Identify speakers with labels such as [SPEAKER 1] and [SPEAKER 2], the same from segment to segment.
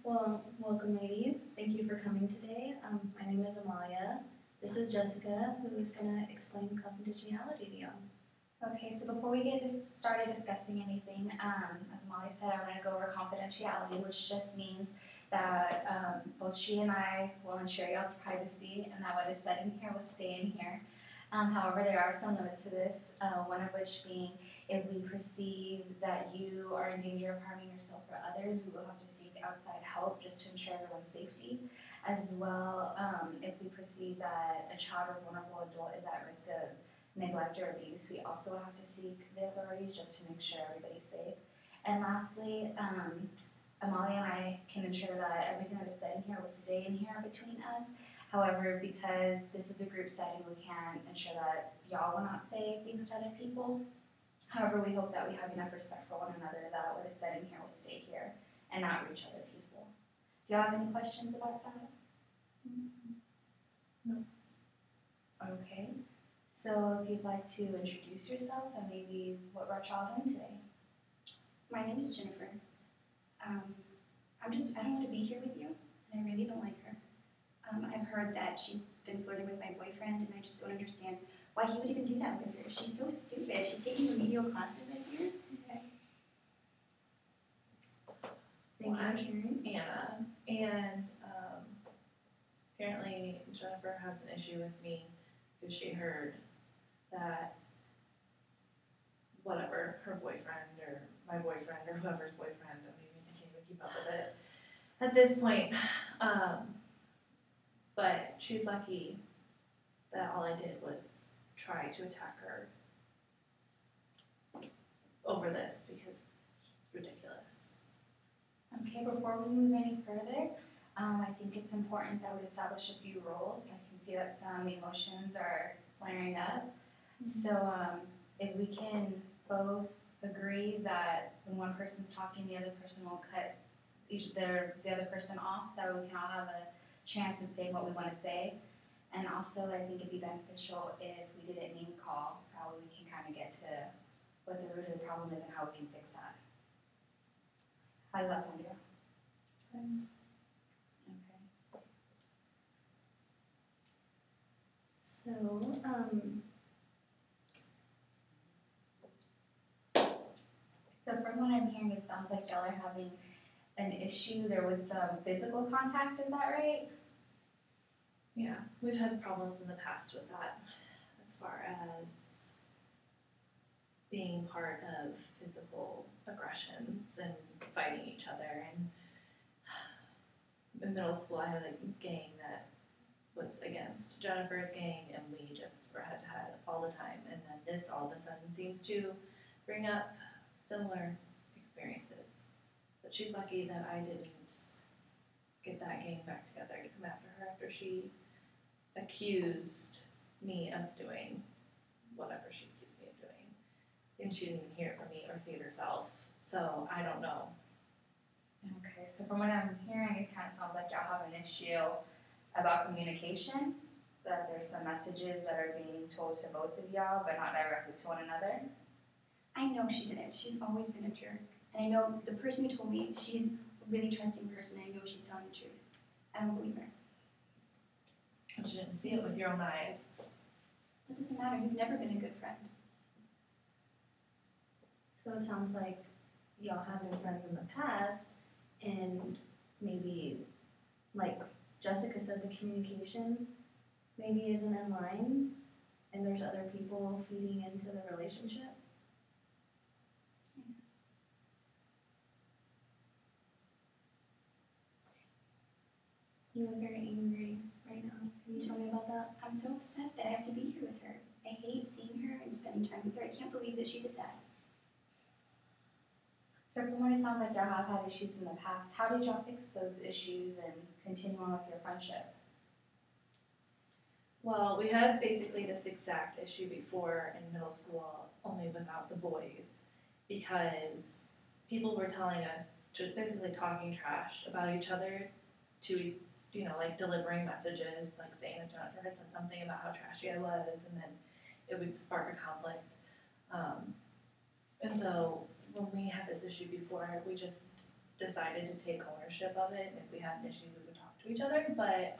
[SPEAKER 1] Well, welcome ladies. Thank you for coming today. My name is Amalia. This is Jessica, who is going to explain confidentiality to y'all.
[SPEAKER 2] Okay, so before we get started discussing anything, as Molly said, I want to go over confidentiality, which just means that both she and I will ensure y'all's privacy and that what is said in here will stay in here. However, there are some limits to this, one of which being if we perceive that you are in danger of harming yourself or others, we will have to seek outside help just to ensure everyone's safety. As well, if we perceive that a child or vulnerable adult is at risk of neglect or abuse, we also have to seek the authorities just to make sure everybody's safe. And lastly, Amalia and I can ensure that everything that is said in here will stay in here between us. However, because this is a group setting, we can't ensure that y'all will not say things to other people. However, we hope that we have enough respect for one another that what is said in here will stay here and not reach other people. Do y'all have any questions about that?
[SPEAKER 1] No.
[SPEAKER 2] Okay. So if you'd like to introduce yourself and maybe what brought y'all in today.
[SPEAKER 3] My name is Jennifer. I don't want to be here with you, and I really don't like her. I've heard that she's been flirting with my boyfriend, and I just don't understand why he would even do that with her. She's so stupid. She's taking remedial classes, I hear.
[SPEAKER 2] Okay.
[SPEAKER 1] Thank you for sharing.
[SPEAKER 4] Anna, and apparently Jennifer has an issue with me because she heard that whatever, her boyfriend or my boyfriend or whoever's boyfriend, I can't even keep up with it at this point. But she's lucky that all I did was try to attack her over this because it's ridiculous.
[SPEAKER 2] Okay, before we move any further, I think it's important that we establish a few rules. I can see that some emotions are flaring up. So if we can both agree that when one person's talking, the other person will cut the other person off, that way we can all have a chance in saying what we want to say. And also, I think it'd be beneficial if we did a name call. That way we can kind of get to what the root of the problem is and how we can fix that. How does that sound to you? Okay. So from what I'm hearing, it sounds like y'all are having an issue. There was some physical contact, is that right?
[SPEAKER 4] Yeah, we've had problems in the past with that as far as being part of physical aggressions and fighting each other. And in middle school, I had a gang that was against Jennifer's gang, and we just were head to head all the time. And then this all of a sudden seems to bring up similar experiences. But she's lucky that I didn't get that gang back together to come after her after she accused me of doing whatever she accused me of doing. And she didn't even hear it from me or see it herself. So I don't know.
[SPEAKER 2] Okay, so from what I'm hearing, it kind of sounds like y'all have an issue about communication, that there's some messages that are being told to both of y'all, but not directly to one another.
[SPEAKER 3] I know she didn't. She's always been a jerk. And I know the person who told me, she's a really trusting person. I know she's telling the truth. I don't believe her.
[SPEAKER 4] But you didn't see it with your own eyes.
[SPEAKER 3] It doesn't matter. You've never been a good friend.
[SPEAKER 1] So it sounds like y'all have been friends in the past, and maybe, like Jessica said, the communication maybe isn't in line, and there's other people feeding into the relationship. You look very angry right now. Can you tell me about that?
[SPEAKER 3] I'm so upset that I have to be here with her. I hate seeing her and spending time with her. I can't believe that she did that.
[SPEAKER 2] So from what it sounds like y'all have had issues in the past, how did y'all fix those issues and continue on with your friendship?
[SPEAKER 4] Well, we had basically this exact issue before in middle school, only without the boys, because people were telling us, just basically talking trash about each other to, like delivering messages, like saying that Jennifer had said something about how trashy I was, and then it would spark a conflict. And so when we had this issue before, we just decided to take ownership of it, and if we had an issue, we would talk to each other, but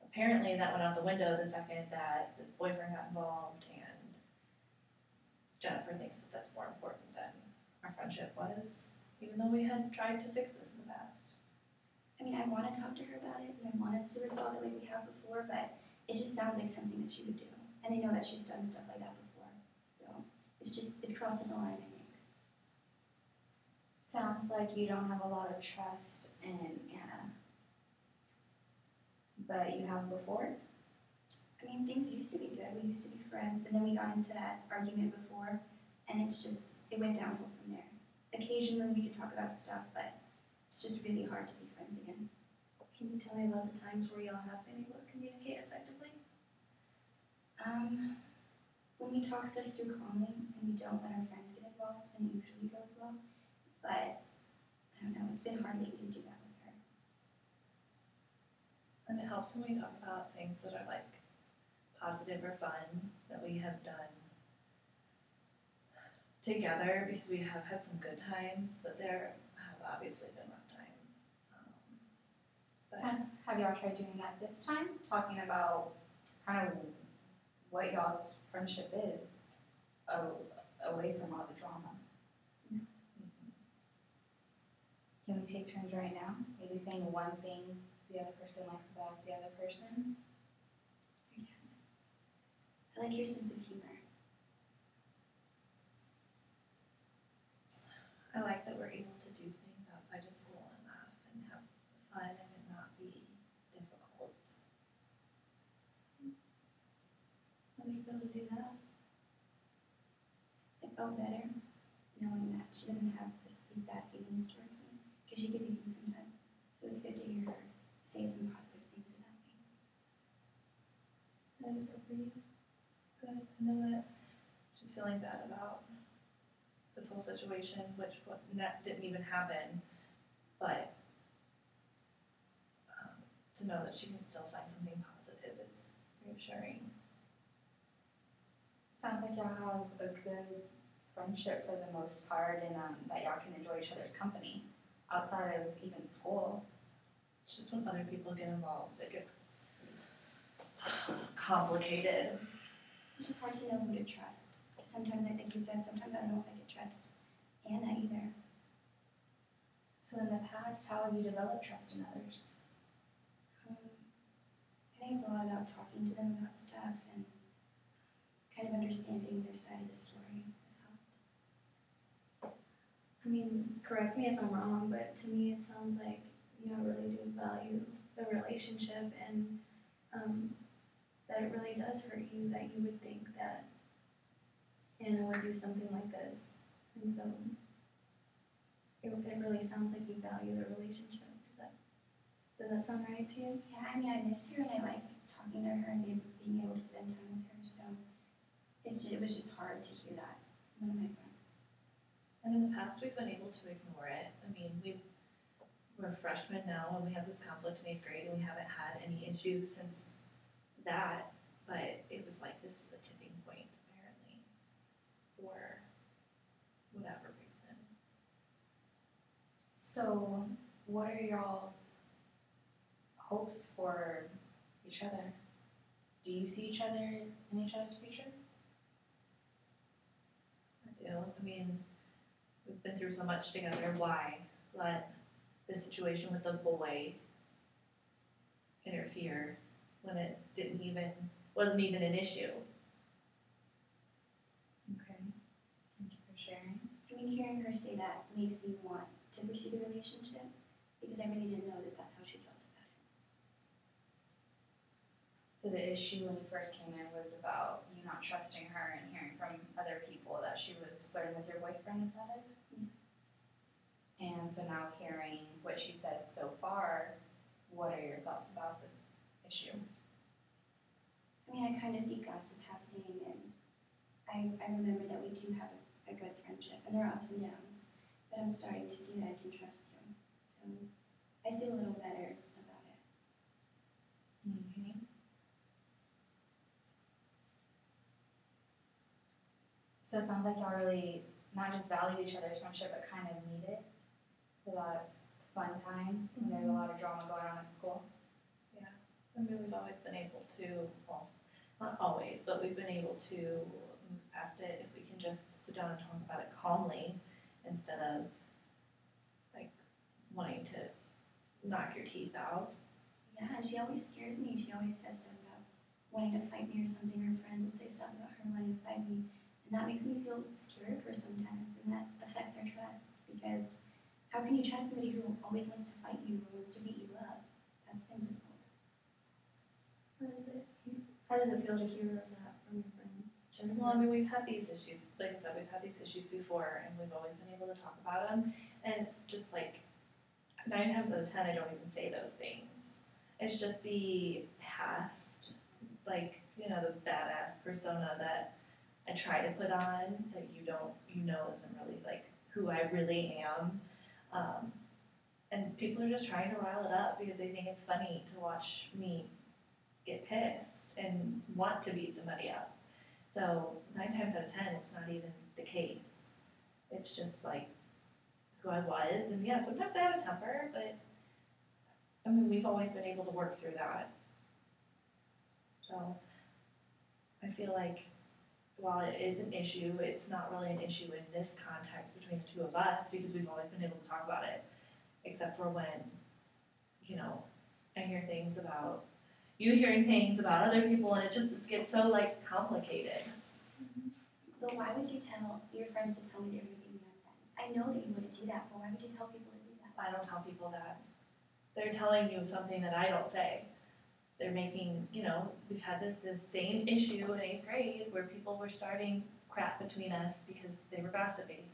[SPEAKER 4] apparently that went out the window the second that this boyfriend got involved, and Jennifer thinks that that's more important than our friendship was, even though we had tried to fix this in the past.
[SPEAKER 3] I mean, I wanna talk to her about it, and I want us to resolve it like we have before, but it just sounds like something that she would do. And I know that she's done stuff like that before, so it's crossing the line, I think.
[SPEAKER 2] Sounds like you don't have a lot of trust in Anna. But you have before?
[SPEAKER 3] I mean, things used to be good, we used to be friends, and then we got into that argument before, and it went downhill from there. Occasionally, we could talk about stuff, but it's just really hard to be friends again.
[SPEAKER 1] Can you tell me about the times where y'all have been able to communicate effectively?
[SPEAKER 3] When we talk stuff through calmly, and we don't let our friends get involved, and it usually goes well, but, I don't know, it's been hard lately to do that with her.
[SPEAKER 4] And it helps when we talk about things that are like positive or fun that we have done together, because we have had some good times, but there have obviously been rough times. But
[SPEAKER 2] Have y'all tried doing that this time? Talking about kind of what y'all's friendship is, away from all the drama. Can we take turns right now? Maybe saying one thing the other person likes about the other person?
[SPEAKER 3] Yes. I like your sense of humor.
[SPEAKER 4] I like that we're able to do things outside of school and laugh and have fun and it not be difficult.
[SPEAKER 1] How do you feel to do that?
[SPEAKER 3] I felt better knowing that she doesn't have these bad feelings towards me, because she could be mean sometimes. So it's good to hear her say some positive things about me.
[SPEAKER 1] How do you feel for you?
[SPEAKER 4] Good. I know that she's feeling bad about this whole situation, which didn't even happen, but to know that she can still find something positive is reassuring.
[SPEAKER 2] Sounds like y'all have a good friendship for the most part, and that y'all can enjoy each other's company outside of even school.
[SPEAKER 4] It's just when other people get involved, it gets complicated.
[SPEAKER 3] It's just hard to know who to trust. Sometimes I think you said, sometimes I don't know if I could trust Anna either.
[SPEAKER 2] So in the past, how have you developed trust in others?
[SPEAKER 3] I think it's a lot about talking to them about stuff and kind of understanding their side of the story has helped.
[SPEAKER 1] I mean, correct me if I'm wrong, but to me it sounds like you know, really do value the relationship and that it really does hurt you that you would think that Anna would do something like this. And so it really sounds like you value the relationship. Does that sound right to you?
[SPEAKER 3] Yeah, I mean, I miss her and I like talking to her and being able to spend time with her, so it was just hard to hear that from one of my friends.
[SPEAKER 4] And in the past, we've been able to ignore it. I mean, we're freshmen now and we have this conflict in 8th grade and we haven't had any issues since that, but it was like this was a tipping point apparently for whatever reason.
[SPEAKER 2] So what are y'all's hopes for each other? Do you see each other in each other's future?
[SPEAKER 4] I do. I mean, we've been through so much together. Why let the situation with the boy interfere when it wasn't even an issue?
[SPEAKER 2] Okay, thank you for sharing.
[SPEAKER 3] I mean, hearing her say that makes me want to pursue the relationship because I really didn't know that that's how she felt about it.
[SPEAKER 2] So the issue when you first came in was about you not trusting her and hearing from other people that she was flirting with your boyfriend, is that it?
[SPEAKER 3] Yeah.
[SPEAKER 2] And so now hearing what she said so far, what are your thoughts about this issue?
[SPEAKER 3] I mean, I kind of see gossip happening, and I remember that we do have a good friendship, and there are ups and downs, but I'm starting to see that I can trust you. So I feel a little better about it.
[SPEAKER 2] Okay. So it sounds like y'all really not just value each other's friendship, but kind of need it for that fun time when there's a lot of drama going on at school.
[SPEAKER 4] I mean, we've always been able to, well, not always, but we've been able to move past it if we can just sit down and talk about it calmly instead of like wanting to knock your teeth out.
[SPEAKER 3] Yeah, and she always scares me. She always says stuff about wanting to fight me or something. Her friends will say stuff about her wanting to fight me. And that makes me feel scared of her sometimes. And that affects our trust. Because how can you trust somebody who always wants to fight you or wants to beat you up? That's been difficult.
[SPEAKER 1] How does it feel to hear that from your friend Jennifer?
[SPEAKER 4] Well, I mean, we've had these issues, like I said, we've had these issues before and we've always been able to talk about them. And it's just like 9 times out of 10, I don't even say those things. It's just the past, like, you know, the badass persona that I try to put on that you know isn't really like who I really am. And people are just trying to rile it up because they think it's funny to watch me get pissed and want to beat somebody up. So 9 times out of 10, it's not even the case. It's just like who I was. And yeah, sometimes I have a temper, but I mean, we've always been able to work through that. So I feel like while it is an issue, it's not really an issue in this context between the two of us because we've always been able to talk about it, except for when, you know, I hear things about you hearing things about other people and it just gets so like complicated.
[SPEAKER 3] But why would you tell your friends to tell me they're going to beat me up then? I know that you wouldn't do that, but why would you tell people to do that?
[SPEAKER 4] I don't tell people that. They're telling you something that I don't say. They're making, you know, we've had this same issue in 8th grade where people were starting crap between us because they were gossiping.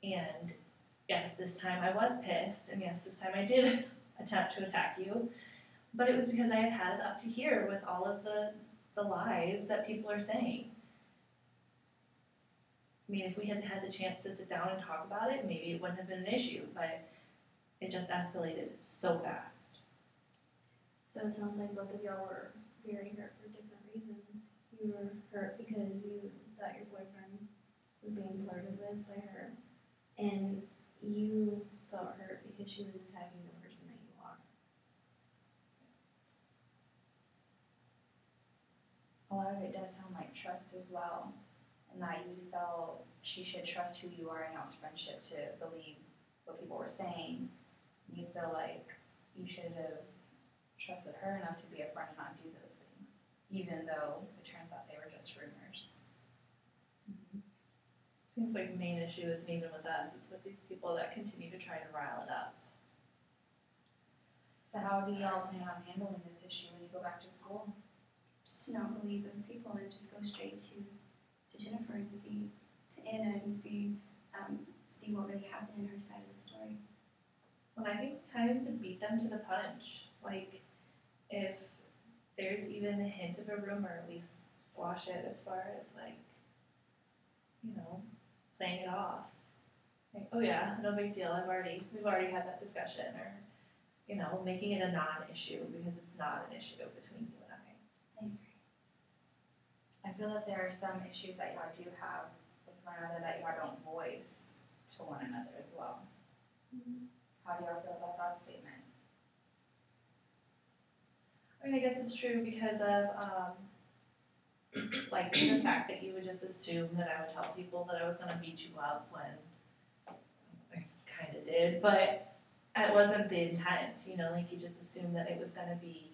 [SPEAKER 4] And yes, this time I was pissed, and yes, this time I did attempt to attack you. But it was because I had had it up to here with all of the lies that people are saying. I mean, if we had had the chance to sit down and talk about it, maybe it wouldn't have been an issue, but it just escalated so fast.
[SPEAKER 1] So it sounds like both of y'all were very hurt for different reasons. You were hurt because you thought your boyfriend was being flirted with by her, and you felt hurt because she was attacking the person that you are.
[SPEAKER 2] A lot of it does sound like trust as well, and that you felt she should trust who you are in y'all's friendship to believe what people were saying. You feel like you should have trusted her enough to be a friend and not do those things, even though it turns out they were just rumors.
[SPEAKER 4] Seems like the main issue isn't even with us, it's with these people that continue to try to rile it up.
[SPEAKER 2] So how do y'all plan on handling this issue when you go back to school?
[SPEAKER 3] Just to not believe those people and just go straight to Jennifer and see, to Anna and see what really happened in her side of the story.
[SPEAKER 4] Well, I think kind of to beat them to the punch. Like, if there's even a hint of a rumor, we squash it as far as like, you know, playing it off. Like, oh yeah, no big deal. We've already had that discussion, or, you know, making it a non-issue because it's not an issue between you and I.
[SPEAKER 3] I agree.
[SPEAKER 2] I feel that there are some issues that y'all do have with one another that y'all don't voice to one another as well. How do y'all feel about that statement?
[SPEAKER 4] I mean, I guess it's true because of, like, the fact that you would just assume that I would tell people that I was going to beat you up when I kind of did, but it wasn't the intent, you know, like you just assumed that it was going to be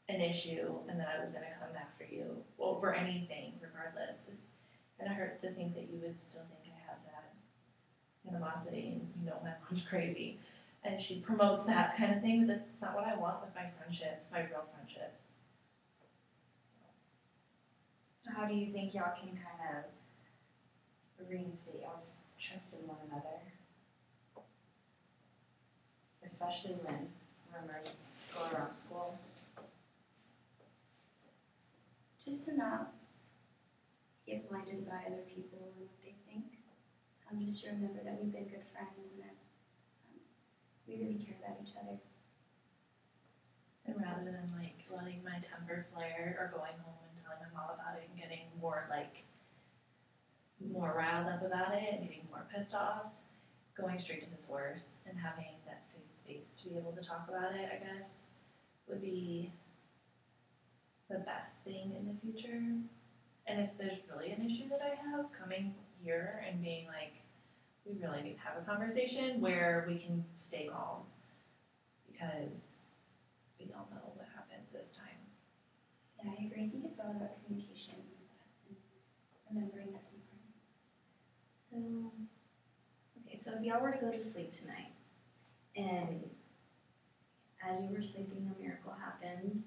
[SPEAKER 4] an issue and that I was going to come after you over anything, regardless. It kind of hurts to think that you would still think I have that animosity, and you know my mom's crazy. And she promotes that kind of thing, but that's not what I want with my friendships, my real friendships.
[SPEAKER 2] So how do you think y'all can kind of reinstate y'all's trust in one another? Especially when rumors go around school.
[SPEAKER 3] Just to not get blinded by other people and what they think. Just to remember that we've been good friends and that we really care about each other.
[SPEAKER 4] And rather than like letting my temper flare or going home and telling my mom about it and getting more riled up about it and getting more pissed off, going straight to the source and having that safe space to be able to talk about it, I guess, would be the best thing in the future. And if there's really an issue that I have, coming here and being like, we really need to have a conversation where we can stay calm, because we don't know what happened this time.
[SPEAKER 3] Yeah, I agree. I think it's all about communication with us and remembering that's important.
[SPEAKER 1] So, okay, so if y'all were to go to sleep tonight, and as you were sleeping, a miracle happened,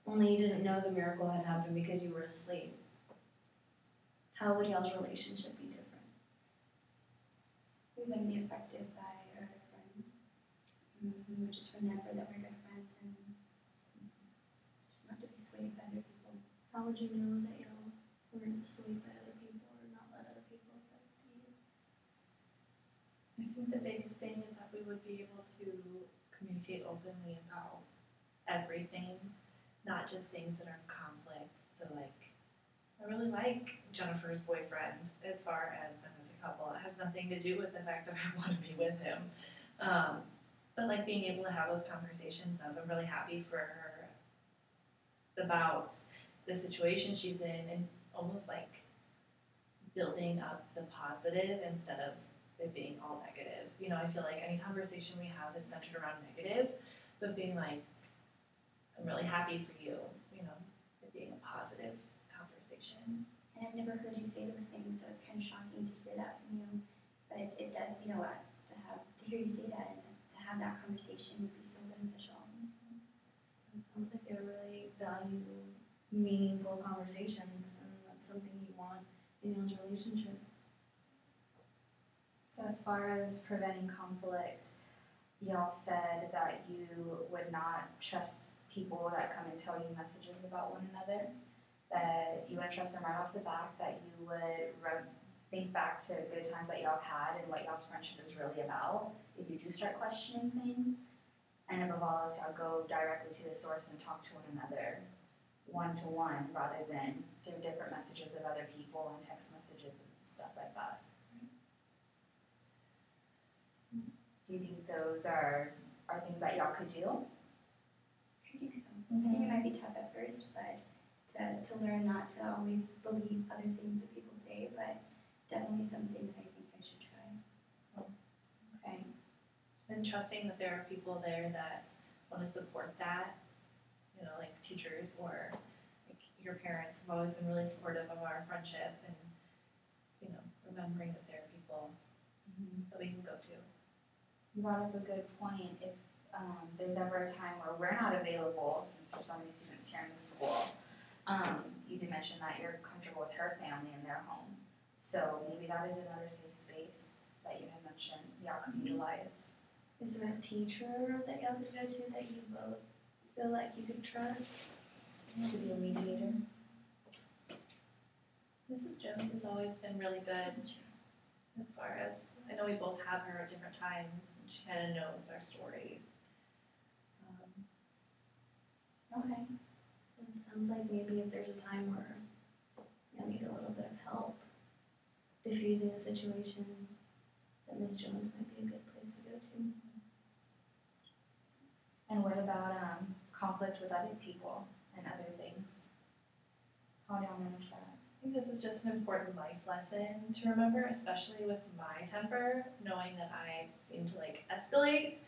[SPEAKER 1] only you didn't know the miracle had happened because you were asleep, how would y'all's relationship be different?
[SPEAKER 3] We wouldn't be affected by our good friends. We would just remember that we're good friends and just not to be swayed by other people.
[SPEAKER 1] How would you know that y'all weren't swayed by other people or not let other people affect you?
[SPEAKER 4] I think the biggest thing is that we would be able to communicate openly about everything, not just things that are in conflict. So like, I really like Jennifer's boyfriend as far as them as a couple. It has nothing to do with the fact that I want to be with him. But like being able to have those conversations of, I'm really happy for her about the situation she's in, and almost like building up the positive instead of it being all negative. You know, I feel like any conversation we have is centered around negative, but being like, I'm really happy for you, you know, it being a positive conversation.
[SPEAKER 3] And I've never heard you say those things, so it's kind of shocking to hear that from you. But it does mean a lot to hear you say that, and to have that conversation would be so beneficial.
[SPEAKER 1] So it sounds like you really value meaningful conversations, and that's something you want in y'all's relationship.
[SPEAKER 2] So as far as preventing conflict, y'all said that you would not trust people that come and tell you messages about one another, that you wouldn't trust them right off the bat, that you would think back to good times that y'all have had and what y'all's friendship is really about if you do start questioning things. And above all else, y'all go directly to the source and talk to one another one-to-one rather than through different messages of other people and text messages and stuff like that. Do you think those are things that y'all could do?
[SPEAKER 3] I think so. I think it might be tough at first, but to learn not to always believe other things that people say, but definitely something that I think I should try.
[SPEAKER 4] Okay. And trusting that there are people there that want to support that, you know, like teachers or like your parents have always been really supportive of our friendship, and, you know, remembering that there are people that we can go to.
[SPEAKER 2] You brought up a good point. If there's ever a time where we're not available, since there's so many students here in the school, you did mention that you're comfortable with her family in their home. So maybe that is another safe space that you had mentioned y'all could utilize.
[SPEAKER 1] Is there a teacher that y'all could go to that you both feel like you could trust?
[SPEAKER 2] To be a mediator.
[SPEAKER 4] Mrs. Jones has always been really good as far as, I know we both have her at different times, and she kind of knows our stories.
[SPEAKER 2] Okay.
[SPEAKER 1] It sounds like maybe if there's a time where you'll need a little bit of help diffusing a situation, that Ms. Jones might be a good place to go to.
[SPEAKER 2] And what about conflict with other people and other things? How do y'all manage that?
[SPEAKER 4] I think this is just an important life lesson to remember, especially with my temper, knowing that I seem to like escalate.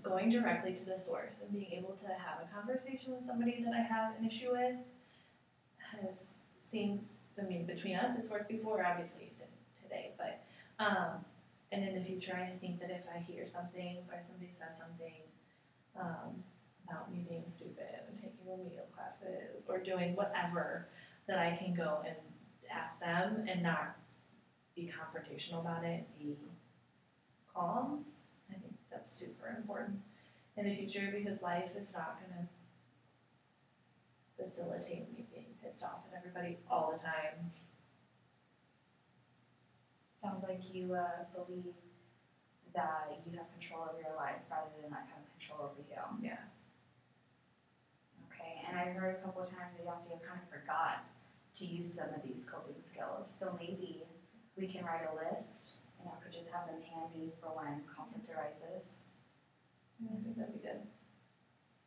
[SPEAKER 4] Going directly to the source and being able to have a conversation with somebody that I have an issue with has seemed, I mean, between us, it's worked before, obviously it didn't today, but, and in the future, I think that if I hear something or somebody says something about me being stupid and taking remedial classes or doing whatever, that I can go and ask them and not be confrontational about it, be calm. I think that's super important in the future, because life is not going to facilitate me being pissed off at everybody all the time.
[SPEAKER 2] Sounds like you believe that you have control over your life rather than like having control over you.
[SPEAKER 4] Yeah.
[SPEAKER 2] Okay, and I heard a couple of times that you also kind of forgot to use some of these coping skills. So maybe we can write a list and y'all could just have them handy for when conflict arises.
[SPEAKER 4] I think that'd be good.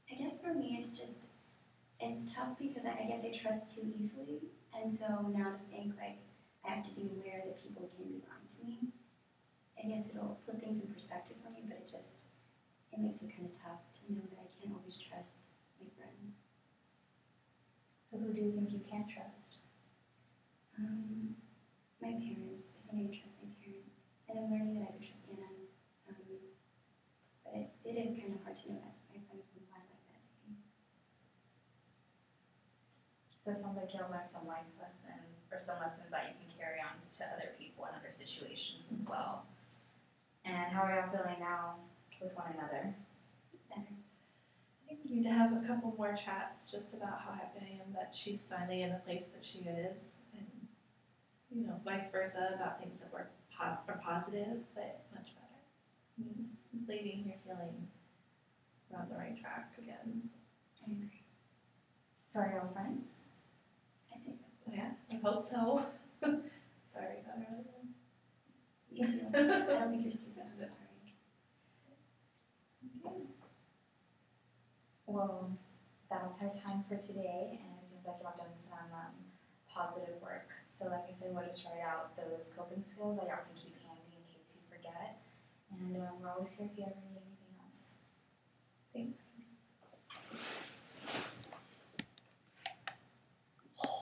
[SPEAKER 3] I guess for me, it's tough because I guess I trust too easily. And so now to think like I have to be aware that people can be lying to me, I guess it'll put things in perspective for me, but it makes it kind of tough to know that I can't always trust my friends.
[SPEAKER 2] So who do you think you can trust?
[SPEAKER 3] My parents, I think I trust my parents. And I'm learning that I could trust Anna. But it is kind of hard to know that my friends would lie like that to me.
[SPEAKER 2] So it sounds like you'll learn some life lessons, or some lessons that you can carry on to other people and other situations as well. And how are y'all feeling now with one another?
[SPEAKER 3] Better.
[SPEAKER 4] I think we need to have a couple more chats just about how happy I am that she's finally in the place that she is, and vice versa about things that were positive, but much better. Leaving here feeling we're on the right track again.
[SPEAKER 3] I agree.
[SPEAKER 2] So are y'all friends?
[SPEAKER 3] I think so.
[SPEAKER 4] Yeah, I hope so. Sorry about earlier.
[SPEAKER 3] You too. I don't think you're stupid. I'm sorry.
[SPEAKER 2] Well, that's our time for today, and it seems like y'all done some positive work. So like I said, we'll just write out those coping skills that y'all can keep handy in case you forget. And we're always here if you ever need anything else.
[SPEAKER 4] Thanks.